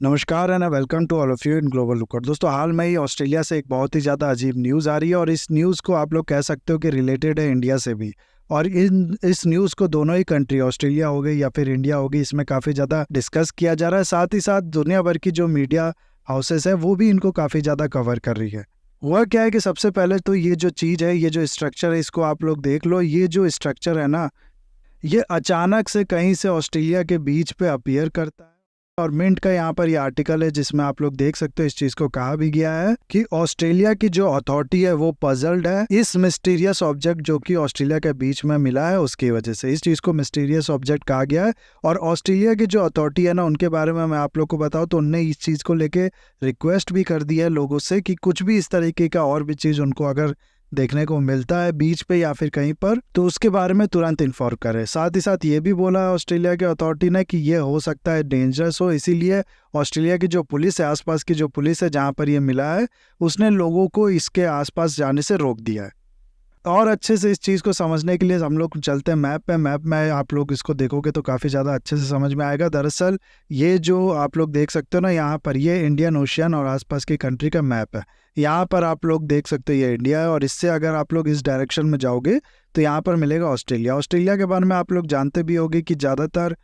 नमस्कार and welcome to all of you in global lookout. दोस्तों, हाल में ही ऑस्ट्रेलिया से एक बहुत ही ज़्यादा अजीब न्यूज़ आ रही है और इस न्यूज़ को आप लोग कह सकते हो कि रिलेटेड है इंडिया से भी। और इस न्यूज़ को दोनों ही कंट्री, ऑस्ट्रेलिया हो गई या फिर इंडिया हो गई, इसमें काफ़ी ज़्यादा डिस्कस किया जा रहा है। साथ ही साथ दुनिया भर की जो मीडिया हाउसेस है वो भी इनको काफ़ी ज़्यादा कवर कर रही है। हुआ क्या है कि सबसे पहले तो ये जो चीज़ है, ये जो स्ट्रक्चर है, इसको आप लोग देख लो। ये जो स्ट्रक्चर है ना, ये अचानक से कहीं से ऑस्ट्रेलिया के बीच पे अपीयर करता है। और मिंट का यहाँ पर ये आर्टिकल है जिसमें आप लोग देख सकते हो, इस चीज को कहा भी गया है कि ऑस्ट्रेलिया की जो अथॉरिटी है वो पजल्ड है इस मिस्टीरियस ऑब्जेक्ट जो कि ऑस्ट्रेलिया के बीच में मिला है उसकी वजह से। इस चीज को मिस्टीरियस ऑब्जेक्ट कहा गया है। और ऑस्ट्रेलिया की जो अथॉरिटी है ना, उनके बारे में मैं आप लोग को बताऊं तो उनने इस चीज को लेके रिक्वेस्ट भी कर दी है लोगों से कि कुछ भी इस तरीके का और भी चीज उनको अगर देखने को मिलता है बीच पे या फिर कहीं पर, तो उसके बारे में तुरंत इन्फॉर्म करें। साथ ही साथ ये भी बोला है ऑस्ट्रेलिया के अथॉरिटी ने कि ये हो सकता है डेंजरस हो, इसीलिए ऑस्ट्रेलिया की जो पुलिस है, आसपास की जो पुलिस है जहाँ पर ये मिला है, उसने लोगों को इसके आसपास जाने से रोक दिया है। और अच्छे से इस चीज़ को समझने के लिए हम लोग चलते हैं मैप पे। मैप में आप लोग इसको देखोगे तो काफ़ी ज़्यादा अच्छे से समझ में आएगा। दरअसल ये जो आप लोग देख सकते हो ना, यहाँ पर ये इंडियन ओशियन और आसपास की कंट्री का मैप है। यहाँ पर आप लोग देख सकते हो ये इंडिया है, और इससे अगर आप लोग इस डायरेक्शन में जाओगे तो यहाँ पर मिलेगा ऑस्ट्रेलिया। ऑस्ट्रेलिया के बारे में आप लोग जानते भी होंगे कि ज़्यादातर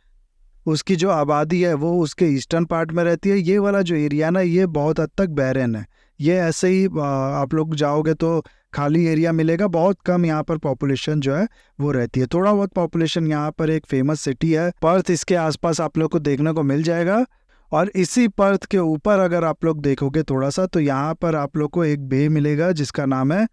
उसकी जो आबादी है वो उसके ईस्टर्न पार्ट में रहती है। ये वाला जो एरिया ना, ये बहुत हद तक बैरन है। ये ऐसे ही आप लोग जाओगे तो खाली एरिया मिलेगा, बहुत कम यहाँ पर पॉपुलेशन जो है वो रहती है। थोड़ा बहुत पॉपुलेशन यहाँ पर एक फेमस सिटी है पर्थ, इसके आसपास आप लोग को देखने को मिल जाएगा। और इसी पर्थ के ऊपर अगर आप लोग देखोगे थोड़ा सा, तो यहाँ पर आप लोग को एक बे मिलेगा जिसका नाम है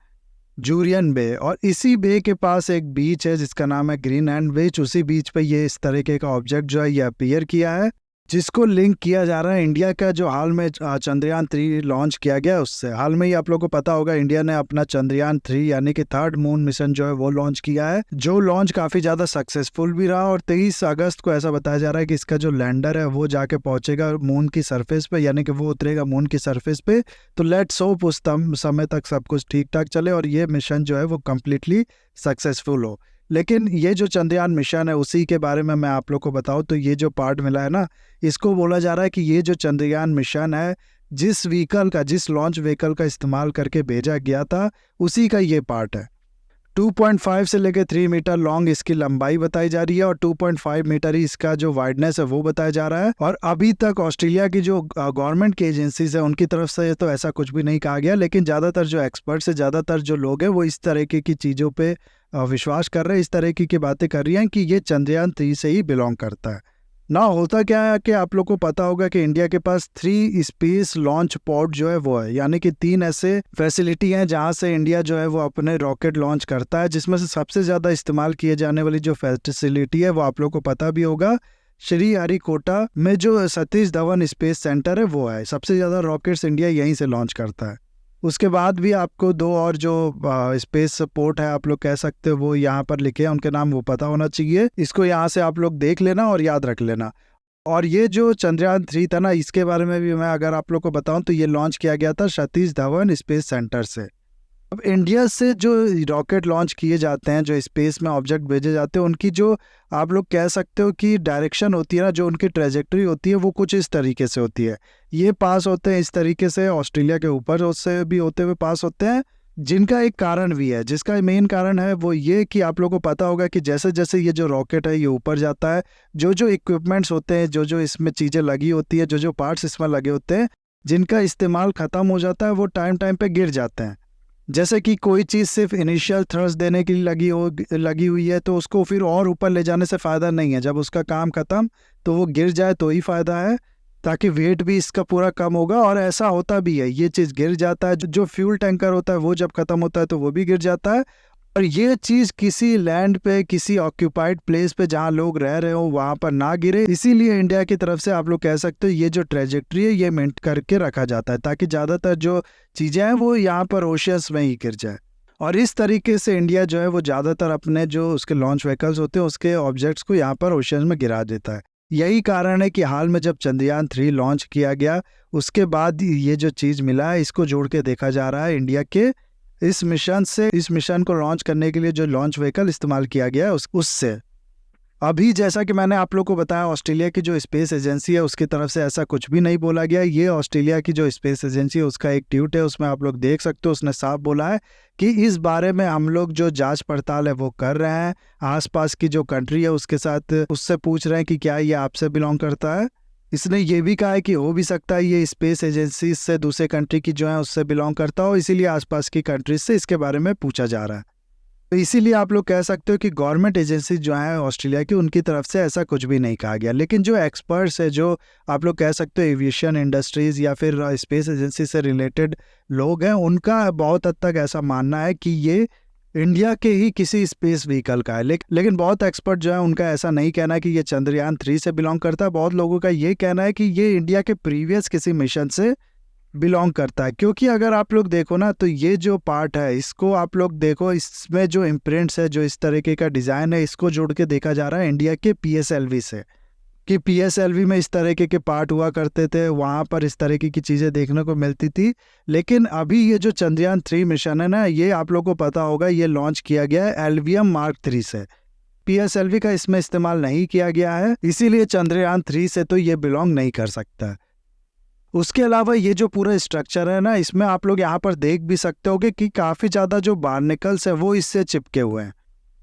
जूरियन बे। और इसी बे के पास एक बीच है जिसका नाम है ग्रीनलैंड बीच। उसी बीच पे ये इस तरीके का ऑब्जेक्ट जो है ये अपीयर किया है, जिसको लिंक किया जा रहा है इंडिया का जो हाल में चंद्रयान 3 लॉन्च किया गया उससे। हाल में ही आप लोगों को पता होगा इंडिया ने अपना चंद्रयान 3 यानी कि थर्ड मून मिशन जो है वो लॉन्च किया है, जो लॉन्च काफी ज्यादा सक्सेसफुल भी रहा। और 23 अगस्त को ऐसा बताया जा रहा है कि इसका जो लैंडर है वो जाके पहुंचेगा मून की सरफेस पे, यानी कि वो उतरेगा मून की सरफेस पे। तो लेट्स होप उस समय तक सब कुछ ठीक ठाक चले और ये मिशन जो है वो कम्प्लीटली सक्सेसफुल हो। लेकिन ये जो चंद्रयान मिशन है उसी के बारे में मैं आप लोग को बताऊं तो ये जो पार्ट मिला है ना, इसको बोला जा रहा है कि ये जो चंद्रयान मिशन है, जिस व्हीकल का, जिस लॉन्च व्हीकल का इस्तेमाल करके भेजा गया था, उसी का ये पार्ट है। 2.5 से लेकर 3 मीटर लॉन्ग इसकी लंबाई बताई जा रही है और 2.5 मीटर ही इसका जो वाइडनेस है वो बताया जा रहा है। और अभी तक ऑस्ट्रेलिया की जो गवर्नमेंट की एजेंसीज है उनकी तरफ से तो ऐसा कुछ भी नहीं कहा गया, लेकिन ज़्यादातर जो एक्सपर्ट्स है, ज़्यादातर जो लोग हैं वो इस तरीके की चीज़ों पे विश्वास कर रहे हैं, इस तरीके की बातें कर रही हैं कि ये चंद्रयान 3 से ही बिलोंग करता है ना। होता क्या है कि आप लोग को पता होगा कि इंडिया के पास 3 स्पेस लॉन्च पॉड जो है वो है, यानी कि 3 ऐसे फैसिलिटी हैं जहां से इंडिया जो है वो अपने रॉकेट लॉन्च करता है। जिसमें से सबसे ज़्यादा इस्तेमाल किए जाने वाली जो फैसिलिटी है वो आप लोग को पता भी होगा, श्रीहरिकोटा में जो सतीश धवन स्पेस सेंटर है वो है। सबसे ज़्यादा रॉकेट्स इंडिया यहीं से लॉन्च करता है। उसके बाद भी आपको 2 और जो स्पेस पोर्ट है आप लोग कह सकते हो वो यहाँ पर लिखे हैं, उनके नाम वो पता होना चाहिए। इसको यहाँ से आप लोग देख लेना और याद रख लेना। और ये जो चंद्रयान 3 था ना, इसके बारे में भी मैं अगर आप लोग को बताऊं तो ये लॉन्च किया गया था सतीश धवन स्पेस सेंटर से। अब इंडिया से जो रॉकेट लॉन्च किए जाते हैं, जो स्पेस में ऑब्जेक्ट भेजे जाते हैं, उनकी जो आप लोग कह सकते हो कि डायरेक्शन होती है ना, जो उनकी ट्रेजेक्टरी होती है वो कुछ इस तरीके से होती है। ये पास होते हैं इस तरीके से ऑस्ट्रेलिया के ऊपर, उससे भी होते हुए पास होते हैं, जिनका एक कारण भी है। जिसका मेन कारण है वो ये कि आप लोगों को पता होगा कि जैसे जैसे ये जो रॉकेट है ये ऊपर जाता है, जो जो इक्विपमेंट्स होते हैं, जो जो इसमें चीज़ें लगी होती है, जो जो पार्ट्स इसमें लगे होते हैं, जिनका इस्तेमाल ख़त्म हो जाता है, वो टाइम टाइम पे गिर जाते हैं। जैसे कि कोई चीज़ सिर्फ इनिशियल थ्रस्ट देने के लिए लगी हुई है तो उसको फिर और ऊपर ले जाने से फ़ायदा नहीं है। जब उसका काम ख़त्म तो वो गिर जाए तो ही फ़ायदा है, ताकि वेट भी इसका पूरा कम होगा। और ऐसा होता भी है, ये चीज़ गिर जाता है। जो फ्यूल टैंकर होता है वो जब ख़त्म होता है तो वो भी गिर जाता है। और ये चीज़ किसी लैंड पे, किसी ऑक्यूपाइड प्लेस पे जहाँ लोग रह रहे हो वहाँ पर ना गिरे, इसीलिए इंडिया की तरफ से आप लोग कह सकते हो ये जो ट्रेजेक्ट्री है ये मेंट करके रखा जाता है, ताकि ज़्यादातर जो चीज़ें हैं वो यहाँ पर ओशियंस में ही गिर जाए। और इस तरीके से इंडिया जो है वो ज़्यादातर अपने जो उसके लॉन्च व्हीकल्स होते हैं उसके ऑब्जेक्ट्स को यहाँ पर ओशियंस में गिरा देता है। यही कारण है कि हाल में जब चंद्रयान 3 लॉन्च किया गया उसके बाद ये जो चीज़ मिला है इसको जोड़ के देखा जा रहा है इंडिया के इस मिशन को लॉन्च करने के लिए जो लॉन्च व्हीकल इस्तेमाल किया गया है उससे। अभी जैसा कि मैंने आप लोग को बताया, ऑस्ट्रेलिया की जो स्पेस एजेंसी है उसकी तरफ से ऐसा कुछ भी नहीं बोला गया। ये ऑस्ट्रेलिया की जो स्पेस एजेंसी है उसका एक ट्वीट है, उसमें आप लोग देख सकते हो, उसने साफ बोला है कि इस बारे में हम लोग जो जांच पड़ताल है वो कर रहे हैं। आसपास की जो कंट्री है उसके साथ उससे पूछ रहे हैं कि क्या ये आपसे बिलोंग करता है। इसने ये भी कहा है कि हो भी सकता है ये स्पेस एजेंसी से दूसरे कंट्री की जो है उससे बिलोंग करता हो, इसीलिए आसपास की कंट्रीज से इसके बारे में पूछा जा रहा है। तो इसीलिए आप लोग कह सकते हो कि गवर्नमेंट एजेंसी जो है ऑस्ट्रेलिया की, उनकी तरफ से ऐसा कुछ भी नहीं कहा गया। लेकिन जो एक्सपर्ट्स है, जो आप लोग कह सकते हो एविएशन इंडस्ट्रीज या फिर स्पेस एजेंसी से रिलेटेड लोग हैं, उनका बहुत हद तक ऐसा मानना है कि ये इंडिया के ही किसी स्पेस व्हीकल का है। लेकिन बहुत एक्सपर्ट जो है उनका ऐसा नहीं कहना है कि ये चंद्रयान 3 से बिलोंग करता है। बहुत लोगों का ये कहना है कि ये इंडिया के प्रीवियस किसी मिशन से बिलोंग करता है। क्योंकि अगर आप लोग देखो ना, तो ये जो पार्ट है इसको आप लोग देखो, इसमें जो इम्प्रिंट्स है, जो इस तरीके का डिज़ाइन है, इसको जोड़ के देखा जा रहा है इंडिया के PSLV से, कि PSLV में इस तरीके के पार्ट हुआ करते थे, वहाँ पर इस तरीके की चीज़ें देखने को मिलती थी। लेकिन अभी ये जो चंद्रयान 3 मिशन है ना, ये आप लोग को पता होगा, ये लॉन्च किया गया है LVM Mark 3 से। PSLV का इसमें इस्तेमाल नहीं किया गया है, इसीलिए चंद्रयान 3 से तो ये बिलोंग नहीं कर सकता। उसके अलावा ये जो पूरा स्ट्रक्चर है ना, इसमें आप लोग यहाँ पर देख भी सकते होगे कि काफ़ी ज़्यादा जो बार्निकल्स है वो इससे चिपके हुए हैं।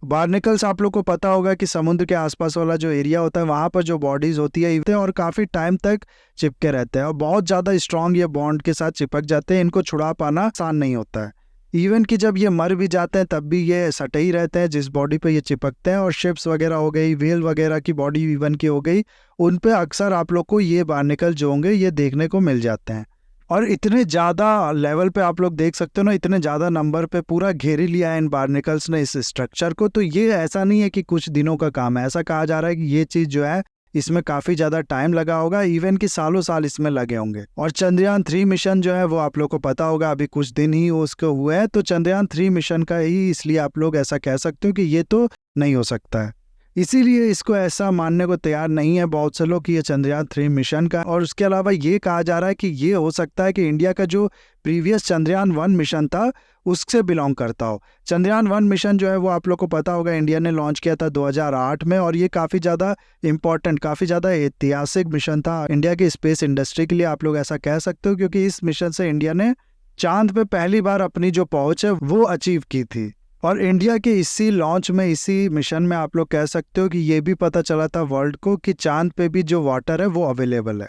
बार्निकल्स आप लोग को पता होगा कि समुद्र के आसपास वाला जो एरिया होता है वहाँ पर जो बॉडीज़ होती है और काफ़ी टाइम तक चिपके रहते हैं और बहुत ज़्यादा स्ट्रॉन्ग ये बॉन्ड के साथ चिपक जाते हैं। इनको छुड़ा पाना आसान नहीं होता है। इवन कि जब ये मर भी जाते हैं तब भी ये सटे ही रहते हैं जिस बॉडी पे ये चिपकते हैं। और शिप्स वगैरह हो गई, व्हेल वगैरह की बॉडी इवन की हो गई, उन पे अक्सर आप लोग को ये बार्निकल जो होंगे ये देखने को मिल जाते हैं। और इतने ज़्यादा लेवल पे आप लोग देख सकते हो ना, इतने ज़्यादा नंबर पे पूरा घेर ही लिया है इन बार्निकल्स ने इस स्ट्रक्चर को। तो ये ऐसा नहीं है कि कुछ दिनों का काम है, ऐसा कहा जा रहा है कि ये चीज़ जो है इसमें काफ़ी ज़्यादा टाइम लगा होगा, इवन कि सालों साल इसमें लगे होंगे। और चंद्रयान 3 मिशन जो है वो आप लोग को पता होगा अभी कुछ दिन ही उसको हुए हैं, तो चंद्रयान 3 मिशन का ही इसलिए आप लोग ऐसा कह सकते हो कि ये तो नहीं हो सकता है। इसीलिए इसको ऐसा मानने को तैयार नहीं है बहुत से लोग कि ये चंद्रयान 3 मिशन का। और उसके अलावा ये कहा जा रहा है कि ये हो सकता है कि इंडिया का जो प्रीवियस चंद्रयान 1 मिशन था उससे बिलोंग करता हो। चंद्रयान 1 मिशन जो है वो आप लोग को पता होगा इंडिया ने लॉन्च किया था 2008 में, और ये काफ़ी ज़्यादा इम्पॉर्टेंट, काफ़ी ज़्यादा ऐतिहासिक मिशन था इंडिया की स्पेस इंडस्ट्री के लिए, आप लोग ऐसा कह सकते हो। क्योंकि इस मिशन से इंडिया ने चांद पे पहली बार अपनी जो पहुँच है वो अचीव की थी। और इंडिया के इसी लॉन्च में, इसी मिशन में आप लोग कह सकते हो कि ये भी पता चला था वर्ल्ड को कि चांद पे भी जो वाटर है वो अवेलेबल है।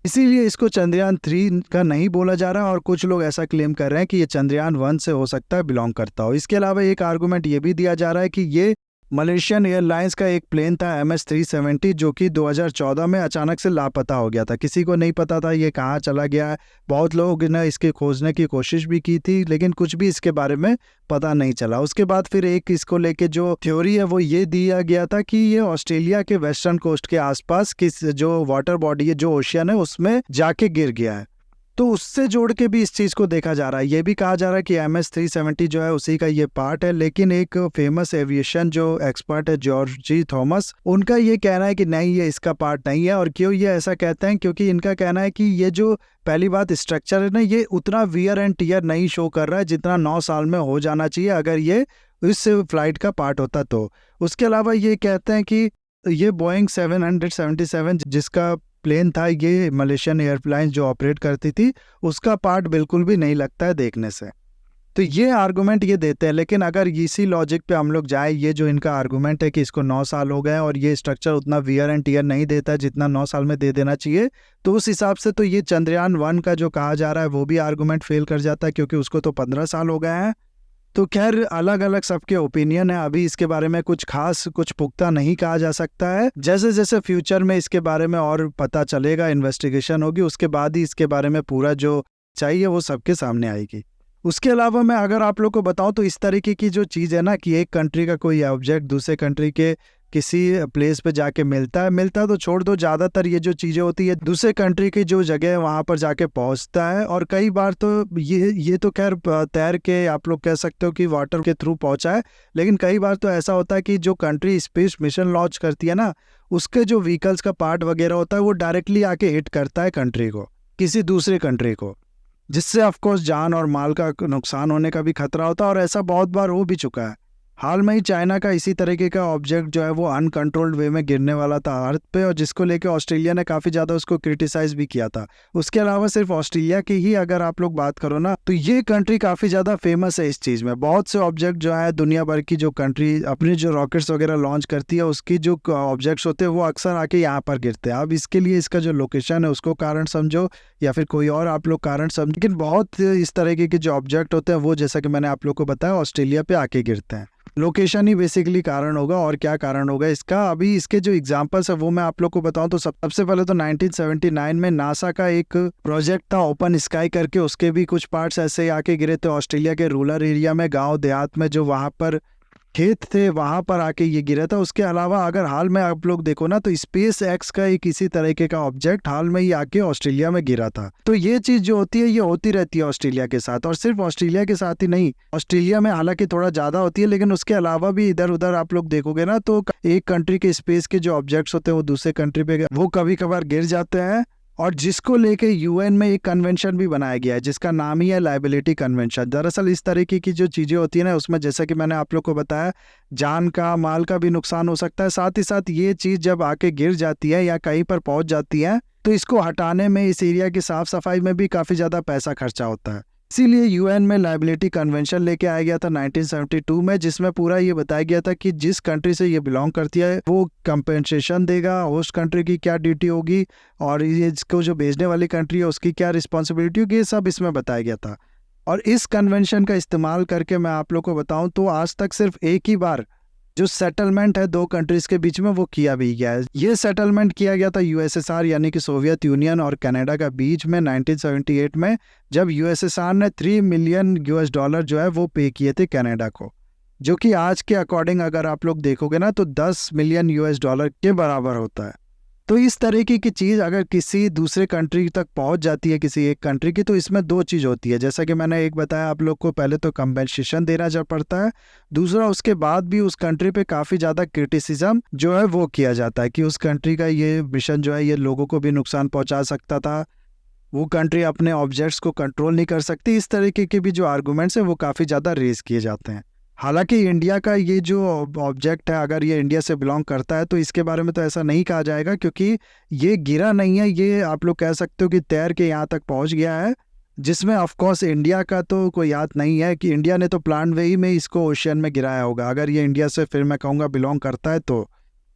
इसीलिए इसको चंद्रयान 3 का नहीं बोला जा रहा, और कुछ लोग ऐसा क्लेम कर रहे हैं कि ये चंद्रयान 1 से हो सकता है बिलोंग करता हो। इसके अलावा एक आर्गूमेंट ये भी दिया जा रहा है कि ये मलेशियन एयरलाइंस का एक प्लेन था MS-370, जो कि 2014 में अचानक से लापता हो गया था। किसी को नहीं पता था ये कहाँ चला गया है। बहुत लोग ने इसके खोजने की कोशिश भी की थी, लेकिन कुछ भी इसके बारे में पता नहीं चला। उसके बाद फिर एक इसको लेके जो थ्योरी है वो ये दिया गया था कि ये ऑस्ट्रेलिया के वेस्टर्न कोस्ट के आसपास किस जो वाटर बॉडी है, जो ओशियन है, उसमें जाके गिर गया है। तो उससे जोड़ के भी इस चीज़ को देखा जा रहा है। ये भी कहा जा रहा है कि MS-370 जो है उसी का ये पार्ट है। लेकिन एक फेमस एविएशन जो एक्सपर्ट है जॉर्जी थॉमस, उनका ये कहना है कि नहीं, ये इसका पार्ट नहीं है। और क्यों ये ऐसा कहते हैं? क्योंकि इनका कहना है कि ये जो पहली बात स्ट्रक्चर है ना, ये उतना वियर एंड टियर नहीं शो कर रहा है जितना 9 साल में हो जाना चाहिए अगर ये इस फ्लाइट का पार्ट होता तो। उसके अलावा ये कहते हैं कि ये बोइंग 777 जिसका प्लेन था, ये मलेशियन एयरलाइंस जो ऑपरेट करती थी, उसका पार्ट बिल्कुल भी नहीं लगता है देखने से। तो ये आर्गुमेंट ये देते हैं। लेकिन अगर इसी लॉजिक पे हम लोग जाए, ये जो इनका आर्गुमेंट है कि इसको 9 साल हो गए और ये स्ट्रक्चर उतना वियर एंड टियर नहीं देता जितना 9 साल में दे देना चाहिए, तो उस हिसाब से तो ये चंद्रयान 1 का जो कहा जा रहा है वो भी आर्गुमेंट फेल कर जाता है, क्योंकि उसको तो 15 साल हो गए हैं। तो खैर, अलग अलग सबके ओपिनियन है। अभी इसके बारे में कुछ खास, कुछ पुख्ता नहीं कहा जा सकता है। जैसे जैसे फ्यूचर में इसके बारे में और पता चलेगा, इन्वेस्टिगेशन होगी, उसके बाद ही इसके बारे में पूरा जो चाहिए वो सबके सामने आएगी। उसके अलावा मैं अगर आप लोग को बताऊं तो इस तरीके की जो चीज़ है ना, कि एक कंट्री का कोई ऑब्जेक्ट दूसरे कंट्री के किसी प्लेस पे जाके मिलता है तो छोड़ दो, ज़्यादातर ये जो चीज़ें होती है दूसरे कंट्री की जो जगह है वहाँ पर जाके पहुँचता है। और कई बार तो ये तो खैर तैर के आप लोग कह सकते हो कि वाटर के थ्रू पहुँचा है। लेकिन कई बार तो ऐसा होता है कि जो कंट्री स्पेस मिशन लॉन्च करती है ना, उसके जो व्हीकल्स का पार्ट वगैरह होता है वो डायरेक्टली आके हिट करता है कंट्री को, किसी दूसरे कंट्री को, जिससे ऑफकोर्स जान और माल का नुकसान होने का भी खतरा होता है। और ऐसा बहुत बार हो भी चुका है। हाल में ही चाइना का इसी तरीके का ऑब्जेक्ट जो है वो अनकंट्रोल्ड वे में गिरने वाला था अर्थ पे, और जिसको लेके ऑस्ट्रेलिया ने काफ़ी ज़्यादा उसको क्रिटिसाइज भी किया था। उसके अलावा सिर्फ ऑस्ट्रेलिया की ही अगर आप लोग बात करो ना, तो ये कंट्री काफ़ी ज़्यादा फेमस है इस चीज़ में। बहुत से ऑब्जेक्ट जो है दुनिया भर की जो कंट्री अपनी जो रॉकेट्स वगैरह लॉन्च करती है, उसकी जो ऑब्जेक्ट्स होते हैं वो अक्सर आके यहाँ पर गिरते हैं। अब इसके लिए इसका जो लोकेशन है उसको कारण समझो या फिर कोई और आप लोग कारण समझो, लेकिन बहुत इस तरीके के जो ऑब्जेक्ट होते हैं वो, जैसा कि मैंने आप लोग को बताया, ऑस्ट्रेलिया पे आके गिरते हैं। लोकेशन ही बेसिकली कारण होगा, और क्या कारण होगा इसका। अभी इसके जो एग्जांपल्स है वो मैं आप लोग को बताऊं तो सबसे पहले तो 1979 में नासा का एक प्रोजेक्ट था ओपन स्काई करके, उसके भी कुछ पार्ट्स ऐसे ही आके गिरे थे ऑस्ट्रेलिया के रूरल एरिया में, गांव देहात में जो वहां पर खेत थे वहां पर आके ये गिरा था। उसके अलावा अगर हाल में आप लोग देखो ना, तो स्पेस एक्स का एक इसी तरीके का ऑब्जेक्ट हाल में ही आके ऑस्ट्रेलिया में गिरा था। तो ये चीज जो होती है ये होती रहती है ऑस्ट्रेलिया के साथ, और सिर्फ ऑस्ट्रेलिया के साथ ही नहीं, ऑस्ट्रेलिया में हालांकि थोड़ा ज्यादा होती है, लेकिन उसके अलावा भी इधर उधर आप लोग देखोगे ना, तो एक कंट्री के स्पेस के जो ऑब्जेक्ट्स होते हैं वो दूसरे कंट्री पे वो कभी कभार गिर जाते हैं, और जिसको लेके यूएन में एक कन्वेंशन भी बनाया गया है जिसका नाम ही है लायबिलिटी कन्वेंशन। दरअसल इस तरीके की जो चीज़ें होती है ना, उसमें जैसा कि मैंने आप लोग को बताया, जान का माल का भी नुकसान हो सकता है। साथ ही साथ ये चीज़ जब आके गिर जाती है या कहीं पर पहुंच जाती है, तो इसको हटाने में, इस एरिया की साफ सफाई में भी काफ़ी ज़्यादा पैसा खर्चा होता है। इसीलिए यूएन में लायबिलिटी कन्वेंशन लेके आया गया था 1972 में, जिसमें पूरा ये बताया गया था कि जिस कंट्री से ये बिलोंग करती है वो कंपेंसेशन देगा, होस्ट कंट्री की क्या ड्यूटी होगी, और ये इसको जो भेजने वाली कंट्री है उसकी क्या रिस्पॉन्सिबिलिटी होगी, ये सब इसमें बताया गया था। और इस कन्वेंशन का इस्तेमाल करके मैं आप लोग को बताऊं तो आज तक सिर्फ एक ही बार जो सेटलमेंट है दो कंट्रीज के बीच में वो किया भी गया है। ये सेटलमेंट किया गया था यूएसएसआर यानी कि सोवियत यूनियन और कनाडा का बीच में 1978 में, जब यूएसएसआर ने $3 मिलियन जो है वो पे किए थे कनाडा को, जो कि आज के अकॉर्डिंग अगर आप लोग देखोगे ना तो $10 मिलियन के बराबर होता है। तो इस तरीके की चीज़ अगर किसी दूसरे कंट्री तक पहुंच जाती है, किसी एक कंट्री की, तो इसमें दो चीज़ होती है। जैसा कि मैंने एक बताया आप लोग को, पहले तो कंपेंसेशन देना जब पड़ता है, दूसरा उसके बाद भी उस कंट्री पे काफ़ी ज़्यादा क्रिटिसिज्म जो है वो किया जाता है कि उस कंट्री का ये मिशन जो है ये लोगों को भी नुकसान पहुँचा सकता था, वो कंट्री अपने ऑब्जेक्ट्स को कंट्रोल नहीं कर सकती। इस तरीके के भी जो आर्गूमेंट्स हैं वो काफ़ी ज़्यादा रेज किए जाते हैं। हालांकि इंडिया का ये जो ऑब्जेक्ट है, अगर ये इंडिया से बिलोंग करता है तो इसके बारे में तो ऐसा नहीं कहा जाएगा, क्योंकि ये गिरा नहीं है, ये आप लोग कह सकते हो कि तैर के यहाँ तक पहुँच गया है, जिसमें ऑफकोर्स इंडिया का तो कोई हाथ नहीं है कि इंडिया ने तो प्लान वे ही में इसको ओशियन में गिराया होगा। अगर ये इंडिया से फिर मैं कहूँगा बिलोंग करता है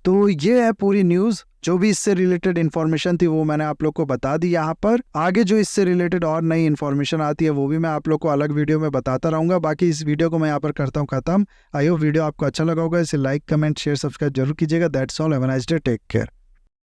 तो ये है पूरी न्यूज़। जो भी इससे रिलेटेड इन्फॉर्मेशन थी वो मैंने आप लोग को बता दी यहाँ पर। आगे जो इससे रिलेटेड और नई इन्फॉर्मेशन आती है वो भी मैं आप लोग को अलग वीडियो में बताता रहूँगा। बाकी इस वीडियो को मैं यहाँ पर करता हूँ ख़त्म। आई होप वीडियो आपको अच्छा लगा होगा। इसे लाइक, कमेंट, शेयर, सब्सक्राइब जरूर कीजिएगा। That's all. Have a nice day. Take care.